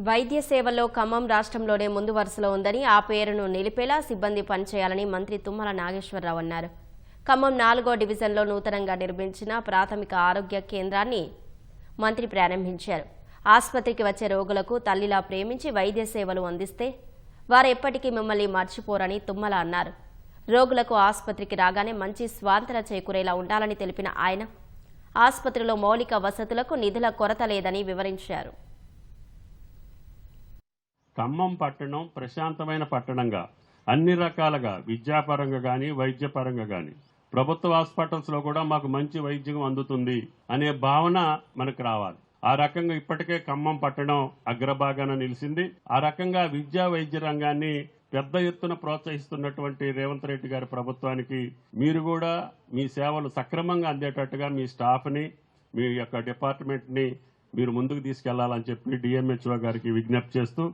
వైద్య సేవల్లో ఖమ్మం రాష్ట్రంలోనే ముందు వరుసలో ఉందని ఆ పేరును నిలిపేలా సిబ్బంది పనిచేయాలని మంత్రి తుమ్మల నాగేశ్వరరావు అన్నారు. ఖమ్మం 4వ డివిజన్లో నూతనంగా నిర్మించిన ప్రాథమిక ఆరోగ్య కేంద్రాన్ని మంత్రి ప్రారంభించారు. ఆసుపత్రికి వచ్చే రోగులకు తల్లిలా ప్రేమించి వైద్య సేవలు అందిస్తే వారు ఎప్పటికీ మిమ్మల్ని మర్చిపోరని తుమ్మల అన్నారు. రోగులకు ఆసుపత్రికి రాగానే మంచి స్వాంతన చేకూరేలా ఉండాలని తెలిపిన ఆయన ఆసుపత్రిలో మౌలిక వసతులకు నిధుల కొరత లేదని వివరించారు. ఖమ్మం పట్టణం ప్రశాంతమైన పట్టణంగా అన్ని రకాలుగా విద్యాపరంగా కానీ వైద్యపరంగా కానీ ప్రభుత్వ హాస్పిటల్స్ లో కూడా మాకు మంచి వైద్యం అందుతుంది అనే భావన మనకు రావాలి. ఆ రకంగా ఇప్పటికే ఖమ్మం పట్టణం అగ్రభాగాన నిలిచింది. ఆ రకంగా విద్యా వైద్య రంగాన్ని పెద్ద ఎత్తున ప్రోత్సహిస్తున్నటువంటి రేవంత్ రెడ్డి గారి ప్రభుత్వానికి మీరు కూడా మీ సేవలు సక్రమంగా అందేటట్టుగా మీ స్టాఫ్ని మీ యొక్క డిపార్ట్మెంట్ని మీరు ముందుకు తీసుకెళ్లాలని చెప్పి డిఎంహెచ్ఓ గారికి విజ్ఞప్తి చేస్తూ